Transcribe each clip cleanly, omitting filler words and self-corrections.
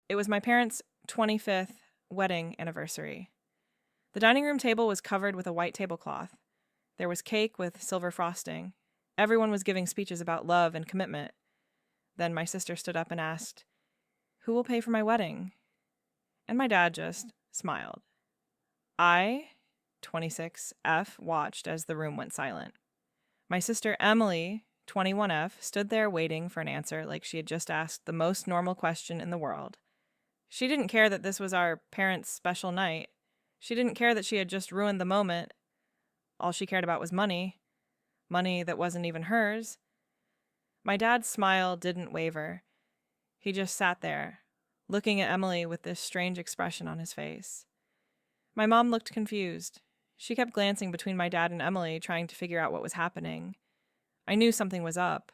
It was my parents' 25th wedding anniversary. The dining room table was covered with a white tablecloth. There was cake with silver frosting. Everyone was giving speeches about love and commitment. Then my sister stood up and asked, "Who will pay for my wedding?" And my dad just smiled. I, 26F, watched as the room went silent. My sister Emily, 21F, stood there waiting for an answer like she had just asked the most normal question in the world. She didn't care that this was our parents' special night. She didn't care that she had just ruined the moment. All she cared about was money. Money that wasn't even hers. My dad's smile didn't waver. He just sat there, looking at Emily with this strange expression on his face. My mom looked confused. She kept glancing between my dad and Emily, trying to figure out what was happening. I knew something was up.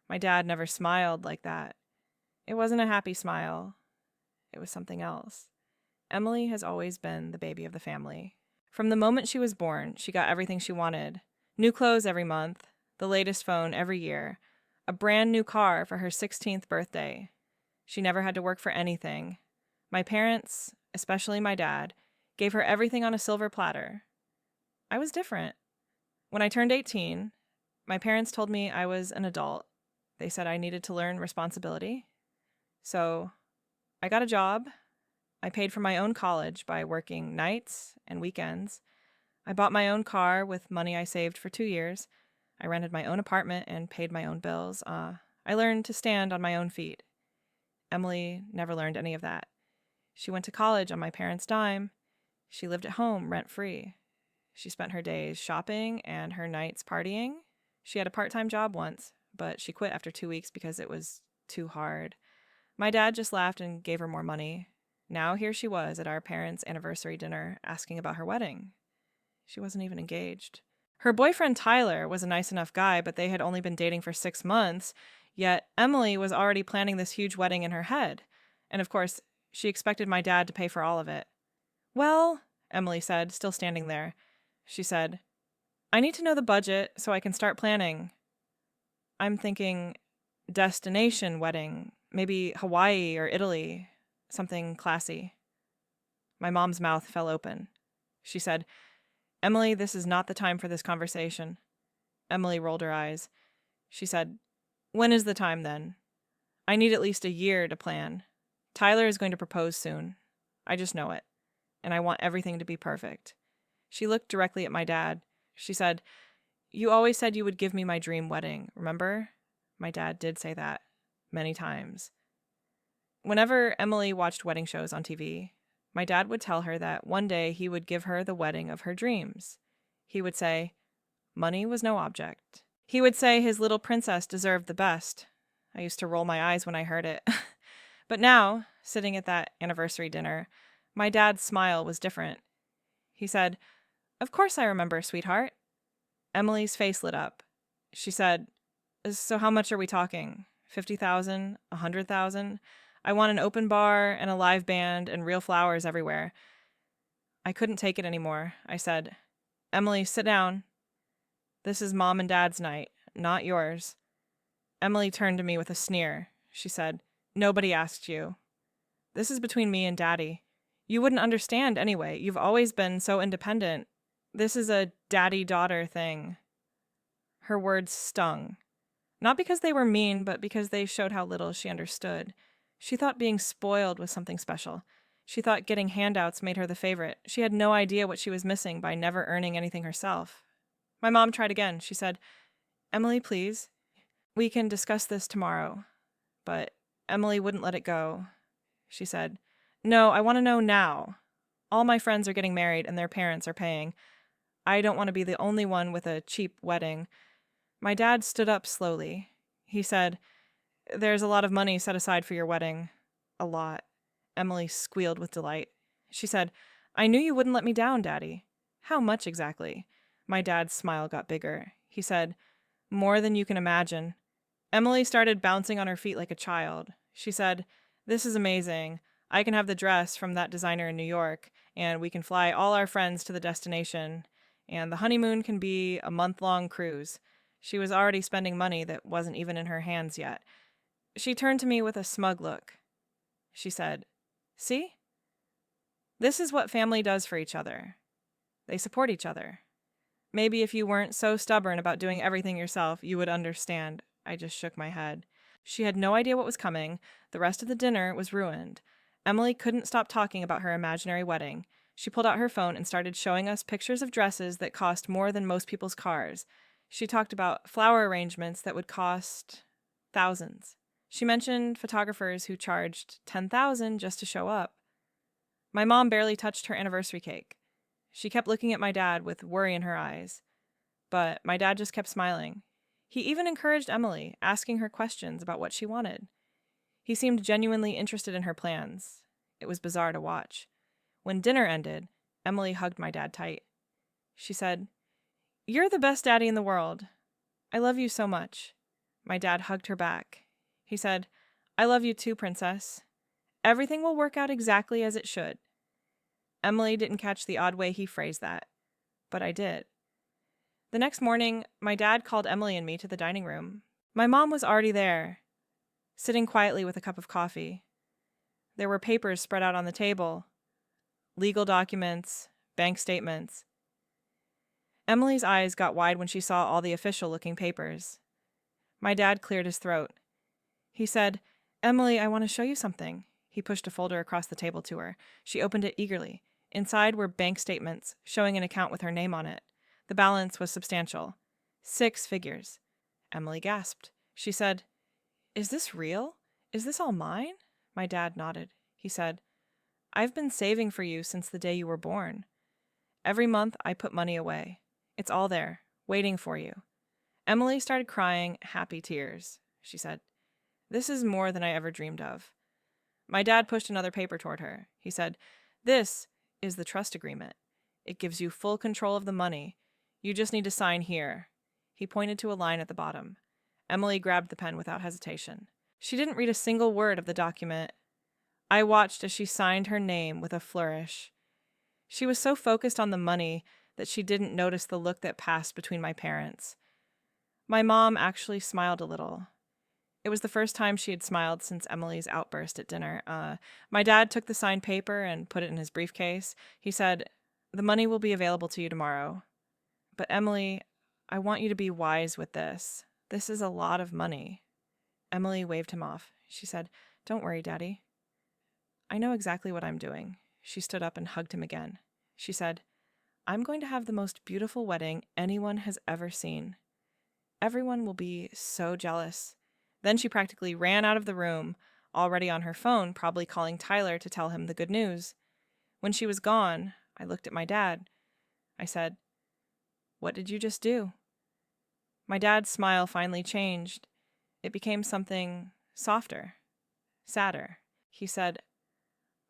My dad never smiled like that. It wasn't a happy smile. It was something else. Emily has always been the baby of the family. From the moment she was born, she got everything she wanted. New clothes every month, the latest phone every year, a brand new car for her 16th birthday. She never had to work for anything. My parents, especially my dad, gave her everything on a silver platter. I was different. When I turned 18, my parents told me I was an adult. They said I needed to learn responsibility. So I got a job. I paid for my own college by working nights and weekends. I bought my own car with money I saved for 2 years. I rented my own apartment and paid my own bills. I learned to stand on my own feet. Emily never learned any of that. She went to college on my parents' dime. She lived at home rent-free. She spent her days shopping and her nights partying. She had a part-time job once, but she quit after 2 weeks because it was too hard. My dad just laughed and gave her more money. Now here she was at our parents' anniversary dinner asking about her wedding. She wasn't even engaged. Her boyfriend Tyler was a nice enough guy, but they had only been dating for 6 months, yet Emily was already planning this huge wedding in her head. And of course, she expected my dad to pay for all of it. "Well," Emily said, still standing there. She said, "I need to know the budget so I can start planning. I'm thinking destination wedding, maybe Hawaii or Italy, something classy." My mom's mouth fell open. She said, "Emily, this is not the time for this conversation." Emily rolled her eyes. She said, "When is the time then? I need at least a year to plan. Tyler is going to propose soon. I just know it. And I want everything to be perfect." She looked directly at my dad. She said, "You always said you would give me my dream wedding, remember?" My dad did say that many times. Whenever Emily watched wedding shows on TV, my dad would tell her that one day he would give her the wedding of her dreams. He would say, money was no object. He would say his little princess deserved the best. I used to roll my eyes when I heard it. But now, sitting at that anniversary dinner, my dad's smile was different. He said, "Of course I remember, sweetheart." Emily's face lit up. She said, "So how much are we talking? 50,000? 100,000? I want an open bar and a live band and real flowers everywhere." I couldn't take it anymore. I said, "Emily, sit down. This is Mom and Dad's night, not yours." Emily turned to me with a sneer. She said, "Nobody asked you. This is between me and Daddy. You wouldn't understand anyway. You've always been so independent. This is a daddy-daughter thing." Her words stung. Not because they were mean, but because they showed how little she understood. She thought being spoiled was something special. She thought getting handouts made her the favorite. She had no idea what she was missing by never earning anything herself. My mom tried again. She said, "Emily, please. We can discuss this tomorrow." But Emily wouldn't let it go. She said, "No, I want to know now. All my friends are getting married and their parents are paying. I don't want to be the only one with a cheap wedding." My dad stood up slowly. He said, "There's a lot of money set aside for your wedding." "A lot." Emily squealed with delight. She said, "I knew you wouldn't let me down, Daddy." "How much exactly?" My dad's smile got bigger. He said, "More than you can imagine." Emily started bouncing on her feet like a child. She said, "This is amazing. I can have the dress from that designer in New York, and we can fly all our friends to the destination, and the honeymoon can be a month-long cruise." She was already spending money that wasn't even in her hands yet. She turned to me with a smug look. She said, See? This is what family does for each other. They support each other. Maybe if you weren't so stubborn about doing everything yourself, you would understand. I just shook my head. She had no idea what was coming. The rest of the dinner was ruined. Emily couldn't stop talking about her imaginary wedding. She pulled out her phone and started showing us pictures of dresses that cost more than most people's cars. She talked about flower arrangements that would cost thousands. She mentioned photographers who charged $10,000 just to show up. My mom barely touched her anniversary cake. She kept looking at my dad with worry in her eyes. But my dad just kept smiling. He even encouraged Emily, asking her questions about what she wanted. He seemed genuinely interested in her plans. It was bizarre to watch. When dinner ended, Emily hugged my dad tight. She said, "You're the best daddy in the world. I love you so much." My dad hugged her back. He said, "I love you too, princess. Everything will work out exactly as it should." Emily didn't catch the odd way he phrased that, but I did. The next morning, my dad called Emily and me to the dining room. My mom was already there, sitting quietly with a cup of coffee. There were papers spread out on the table, legal documents, bank statements. Emily's eyes got wide when she saw all the official-looking papers. My dad cleared his throat. He said, "Emily, I want to show you something." He pushed a folder across the table to her. She opened it eagerly. Inside were bank statements, showing an account with her name on it. The balance was substantial. 6 figures. Emily gasped. She said, "Is this real? Is this all mine?" My dad nodded. He said, "I've been saving for you since the day you were born. Every month I put money away. It's all there, waiting for you." Emily started crying happy tears. She said, "This is more than I ever dreamed of." My dad pushed another paper toward her. He said, "This is the trust agreement. It gives you full control of the money. You just need to sign here." He pointed to a line at the bottom. Emily grabbed the pen without hesitation. She didn't read a single word of the document. I watched as she signed her name with a flourish. She was so focused on the money that she didn't notice the look that passed between my parents. My mom actually smiled a little. It was the first time she had smiled since Emily's outburst at dinner. My dad took the signed paper and put it in his briefcase. He said, "The money will be available to you tomorrow. But Emily, I want you to be wise with this. This is a lot of money." Emily waved him off. She said, "Don't worry, Daddy. I know exactly what I'm doing." She stood up and hugged him again. She said, "I'm going to have the most beautiful wedding anyone has ever seen. Everyone will be so jealous." Then she practically ran out of the room, already on her phone, probably calling Tyler to tell him the good news. When she was gone, I looked at my dad. I said, "What did you just do?" My dad's smile finally changed. It became something softer, sadder. He said,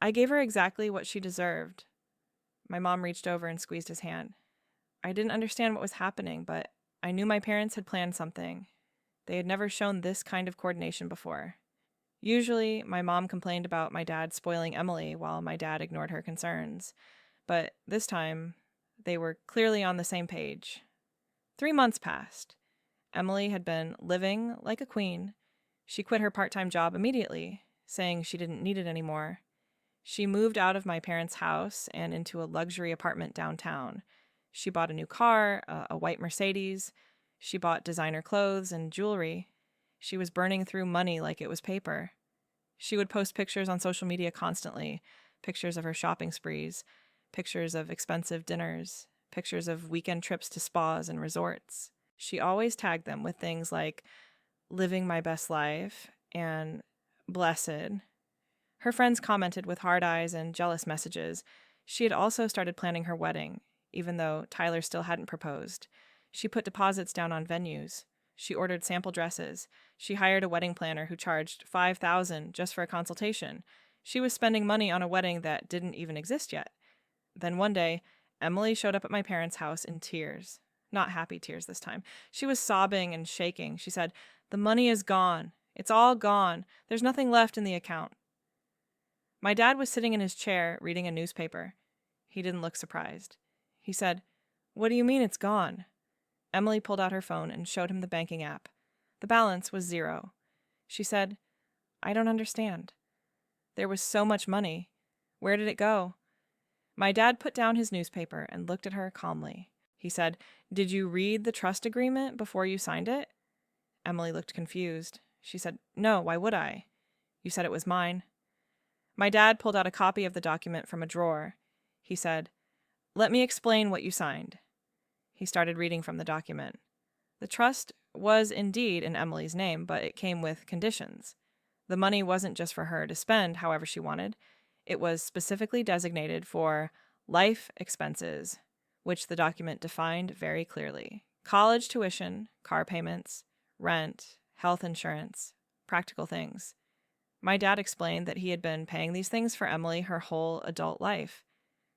"I gave her exactly what she deserved." My mom reached over and squeezed his hand. I didn't understand what was happening, but I knew my parents had planned something. They had never shown this kind of coordination before. Usually, my mom complained about my dad spoiling Emily while my dad ignored her concerns. But this time, they were clearly on the same page. 3 months passed. Emily had been living like a queen. She quit her part-time job immediately, saying she didn't need it anymore. She moved out of my parents' house and into a luxury apartment downtown. She bought a new car, a white Mercedes. She bought designer clothes and jewelry. She was burning through money like it was paper. She would post pictures on social media constantly, pictures of her shopping sprees, pictures of expensive dinners, pictures of weekend trips to spas and resorts. She always tagged them with things like "living my best life" and "blessed." Her friends commented with hard eyes and jealous messages. She had also started planning her wedding, even though Tyler still hadn't proposed. She put deposits down on venues. She ordered sample dresses. She hired a wedding planner who charged $5,000 just for a consultation. She was spending money on a wedding that didn't even exist yet. Then one day, Emily showed up at my parents' house in tears. Not happy tears this time. She was sobbing and shaking. She said, "The money is gone. It's all gone. There's nothing left in the account." My dad was sitting in his chair reading a newspaper. He didn't look surprised. He said, "What do you mean it's gone?" Emily pulled out her phone and showed him the banking app. The balance was 0. She said, "I don't understand. There was so much money. Where did it go? My dad put down his newspaper and looked at her calmly. He said, "Did you read the trust agreement before you signed it?" Emily looked confused. She said, "No, why would I? You said it was mine." My dad pulled out a copy of the document from a drawer. He said, "Let me explain what you signed." He started reading from the document. The trust was indeed in Emily's name, but it came with conditions. The money wasn't just for her to spend however she wanted. It was specifically designated for life expenses, which the document defined very clearly. College tuition, car payments, rent, health insurance, practical things. My dad explained that he had been paying these things for Emily her whole adult life.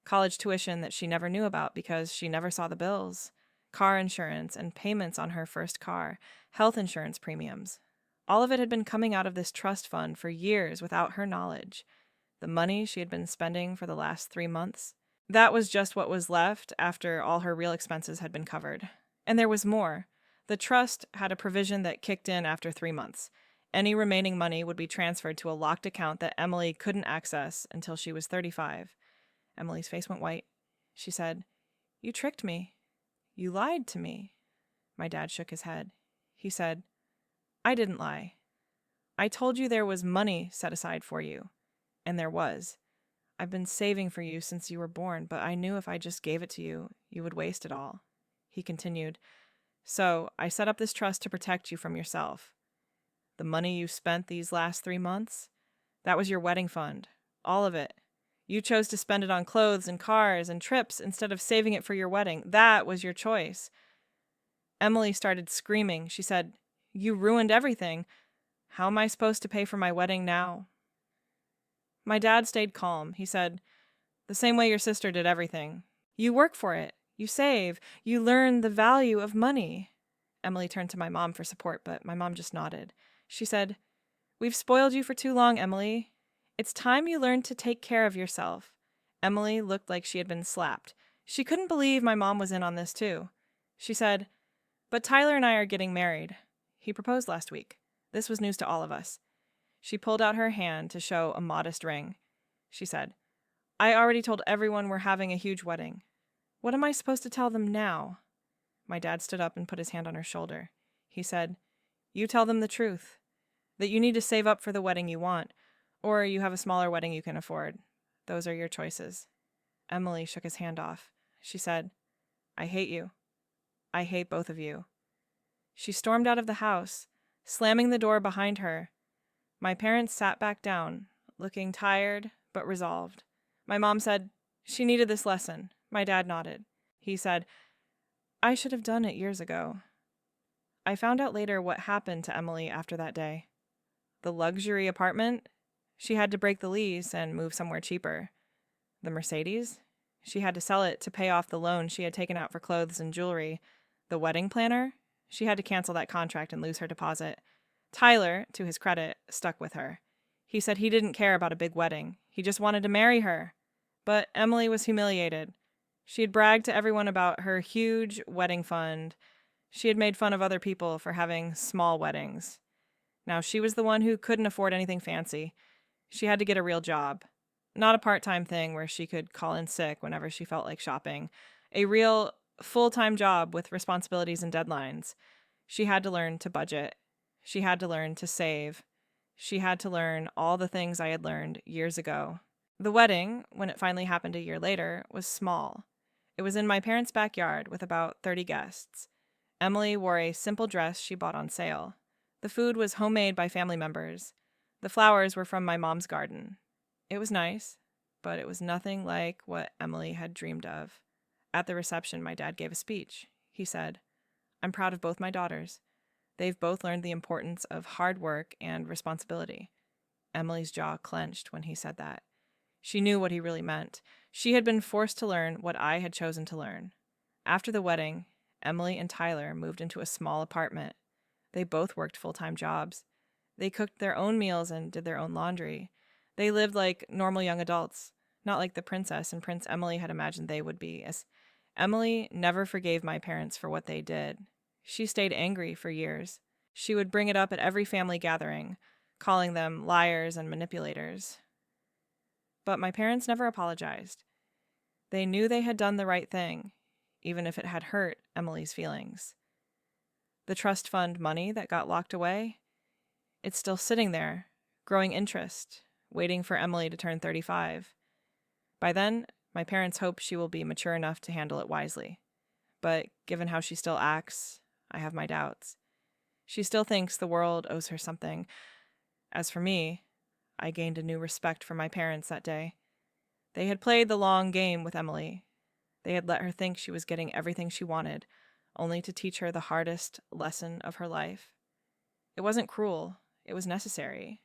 College tuition that she never knew about because she never saw the bills, car insurance and payments on her first car, health insurance premiums. All of it had been coming out of this trust fund for years without her knowledge. The money she had been spending for the last 3 months, that was just what was left after all her real expenses had been covered. And there was more. The trust had a provision that kicked in after 3 months. Any remaining money would be transferred to a locked account that Emily couldn't access until she was 35. Emily's face went white. She said, "You tricked me. You lied to me." My dad shook his head. He said, "I didn't lie. I told you there was money set aside for you. And there was. I've been saving for you since you were born, but I knew if I just gave it to you, you would waste it all." He continued, "So I set up this trust to protect you from yourself. The money you spent these last 3 months, that was your wedding fund. All of it. You chose to spend it on clothes and cars and trips instead of saving it for your wedding. That was your choice." Emily started screaming. She said, "You ruined everything. How am I supposed to pay for my wedding now?" My dad stayed calm. He said, "The same way your sister did everything. You work for it. You save. You learn the value of money." Emily turned to my mom for support, but my mom just nodded. She said, "We've spoiled you for too long, Emily. It's time you learned to take care of yourself." Emily looked like she had been slapped. She couldn't believe my mom was in on this too. She said, "But Tyler and I are getting married. He proposed last week. This was news to all of us." She pulled out her hand to show a modest ring. She said, "I already told everyone we're having a huge wedding. What am I supposed to tell them now?" My dad stood up and put his hand on her shoulder. He said, "You tell them the truth. That you need to save up for the wedding you want, or you have a smaller wedding you can afford. Those are your choices." Emily shook his hand off. She said, "I hate you. I hate both of you." She stormed out of the house, slamming the door behind her. My parents sat back down, looking tired but resolved. My mom said, "She needed this lesson." My dad nodded. He said, "I should have done it years ago." I found out later what happened to Emily after that day. The luxury apartment, she had to break the lease and move somewhere cheaper. The Mercedes, she had to sell it to pay off the loan she had taken out for clothes and jewelry. The wedding planner, she had to cancel that contract and lose her deposit. Tyler, to his credit, stuck with her. He said he didn't care about a big wedding. He just wanted to marry her. But Emily was humiliated. She had bragged to everyone about her huge wedding fund. She had made fun of other people for having small weddings. Now she was the one who couldn't afford anything fancy. She had to get a real job. Not a part-time thing where she could call in sick whenever she felt like shopping. A real full-time job with responsibilities and deadlines. She had to learn to budget. She had to learn to save. She had to learn all the things I had learned years ago. The wedding, when it finally happened a year later, was small. It was in my parents' backyard with about 30 guests. Emily wore a simple dress she bought on sale. The food was homemade by family members. The flowers were from my mom's garden. It was nice, but it was nothing like what Emily had dreamed of. At the reception, my dad gave a speech. He said, "I'm proud of both my daughters. They've both learned the importance of hard work and responsibility." Emily's jaw clenched when he said that. She knew what he really meant. She had been forced to learn what I had chosen to learn. After the wedding, Emily and Tyler moved into a small apartment. They both worked full-time jobs. They cooked their own meals and did their own laundry. They lived like normal young adults, not like the princess and Prince Emily had imagined they would be. As Emily never forgave my parents for what they did. She stayed angry for years. She would bring it up at every family gathering, calling them liars and manipulators. But my parents never apologized. They knew they had done the right thing, even if it had hurt Emily's feelings. The trust fund money that got locked away, it's still sitting there, growing interest, waiting for Emily to turn 35. By then, my parents hope she will be mature enough to handle it wisely. But given how she still acts, I have my doubts. She still thinks the world owes her something. As for me, I gained a new respect for my parents that day. They had played the long game with Emily. They had let her think she was getting everything she wanted, only to teach her the hardest lesson of her life. It wasn't cruel, it was necessary.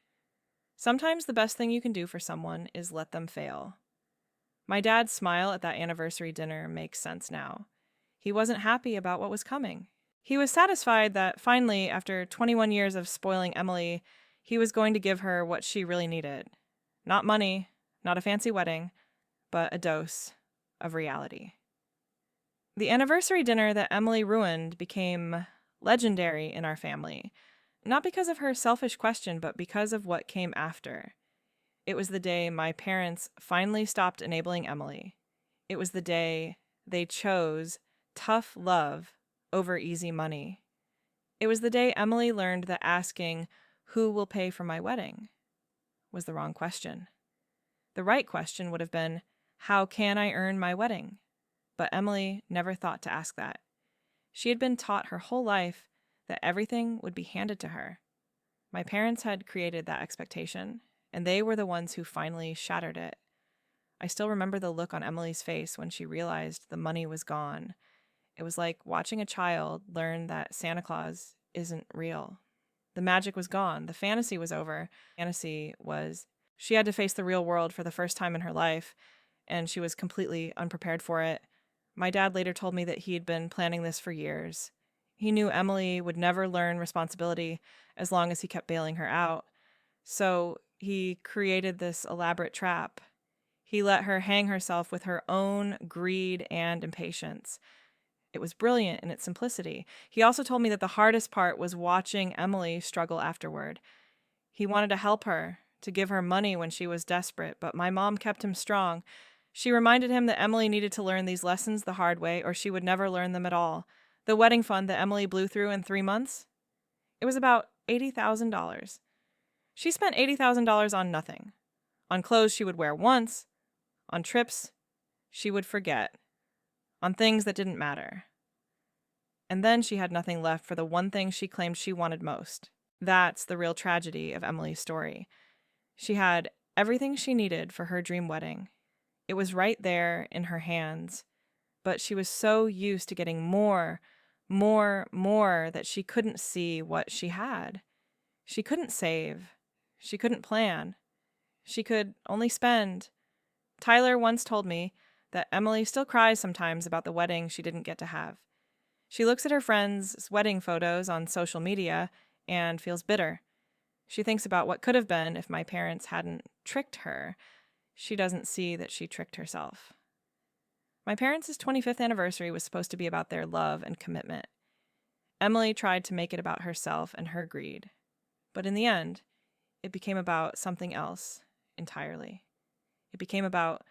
Sometimes the best thing you can do for someone is let them fail. My dad's smile at that anniversary dinner makes sense now. He wasn't happy about what was coming. He was satisfied that finally, after 21 years of spoiling Emily, he was going to give her what she really needed. Not money, not a fancy wedding, but a dose of reality. The anniversary dinner that Emily ruined became legendary in our family, not because of her selfish question, but because of what came after. It was the day my parents finally stopped enabling Emily. It was the day they chose tough love over easy money. It was the day Emily learned that asking, "Who will pay for my wedding?" was the wrong question. The right question would have been, "How can I earn my wedding?" But Emily never thought to ask that. She had been taught her whole life that everything would be handed to her. My parents had created that expectation, and they were the ones who finally shattered it. I still remember the look on Emily's face when she realized the money was gone. It was like watching a child learn that Santa Claus isn't real. The magic was gone. The fantasy was over. She had to face the real world for the first time in her life, and she was completely unprepared for it. My dad later told me that he had been planning this for years. He knew Emily would never learn responsibility as long as he kept bailing her out. So he created this elaborate trap. He let her hang herself with her own greed and impatience. It was brilliant in its simplicity. He also told me that the hardest part was watching Emily struggle afterward. He wanted to help her, to give her money when she was desperate, but my mom kept him strong. She reminded him that Emily needed to learn these lessons the hard way, or she would never learn them at all. The wedding fund that Emily blew through in 3 months? It was about $80,000. She spent $80,000 on nothing. On clothes she would wear once, on trips she would forget, on things that didn't matter. And then she had nothing left for the one thing she claimed she wanted most. That's the real tragedy of Emily's story. She had everything she needed for her dream wedding. It was right there in her hands, but she was so used to getting more that she couldn't see what she had. She couldn't save. She couldn't plan. She could only spend. Tyler once told me that Emily still cries sometimes about the wedding she didn't get to have. She looks at her friends' wedding photos on social media and feels bitter. She thinks about what could have been if my parents hadn't tricked her. She doesn't see that she tricked herself. My parents' 25th anniversary was supposed to be about their love and commitment. Emily tried to make it about herself and her greed. But in the end, it became about something else entirely. It became about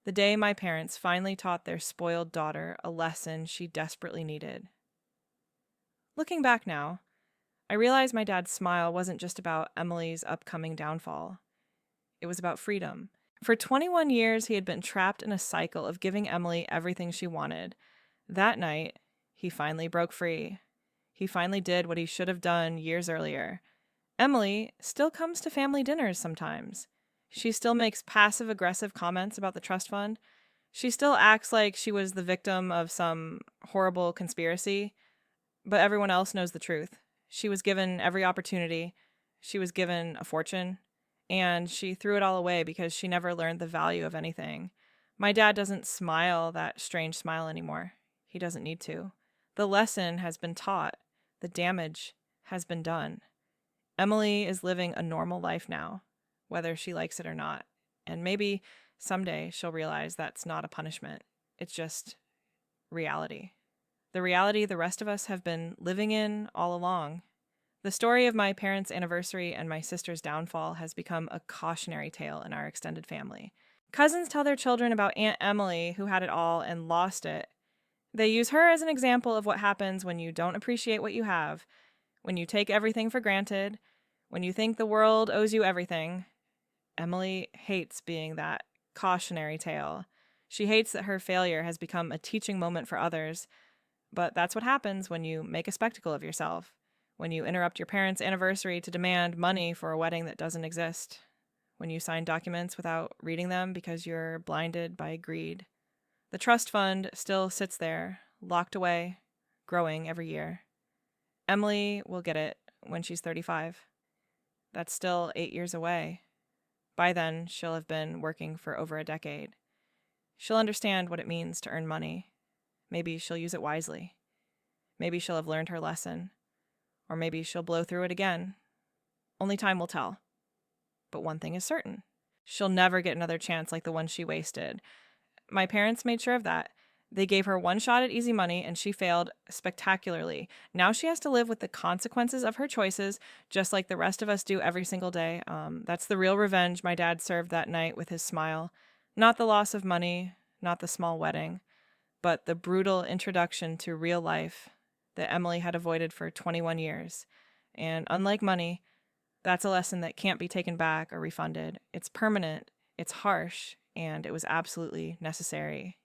the day my parents finally taught their spoiled daughter a lesson she desperately needed. Looking back now, I realize my dad's smile wasn't just about Emily's upcoming downfall. It was about freedom. For 21 years, he had been trapped in a cycle of giving Emily everything she wanted. That night, he finally broke free. He finally did what he should have done years earlier. Emily still comes to family dinners sometimes. She still makes passive-aggressive comments about the trust fund. She still acts like she was the victim of some horrible conspiracy, but everyone else knows the truth. She was given every opportunity. She was given a fortune, and she threw it all away because she never learned the value of anything. My dad doesn't smile that strange smile anymore. He doesn't need to. The lesson has been taught. The damage has been done. Emily is living a normal life now, whether she likes it or not. And maybe someday she'll realize that's not a punishment. It's just reality. The reality the rest of us have been living in all along. The story of my parents' anniversary and my sister's downfall has become a cautionary tale in our extended family. Cousins tell their children about Aunt Emily, who had it all and lost it. They use her as an example of what happens when you don't appreciate what you have, when you take everything for granted, when you think the world owes you everything. Emily hates being that cautionary tale. She hates that her failure has become a teaching moment for others. But that's what happens when you make a spectacle of yourself, when you interrupt your parents' anniversary to demand money for a wedding that doesn't exist, when you sign documents without reading them because you're blinded by greed. The trust fund still sits there, locked away, growing every year. Emily will get it when she's 35. That's still 8 years away. By then, she'll have been working for over a decade. She'll understand what it means to earn money. Maybe she'll use it wisely. Maybe she'll have learned her lesson. Or maybe she'll blow through it again. Only time will tell. But one thing is certain. She'll never get another chance like the one she wasted. My parents made sure of that. They gave her one shot at easy money, and she failed spectacularly. Now she has to live with the consequences of her choices, just like the rest of us do every single day. That's the real revenge my dad served that night with his smile. Not the loss of money, not the small wedding, but the brutal introduction to real life that Emily had avoided for 21 years. And unlike money, that's a lesson that can't be taken back or refunded. It's permanent, it's harsh, and it was absolutely necessary.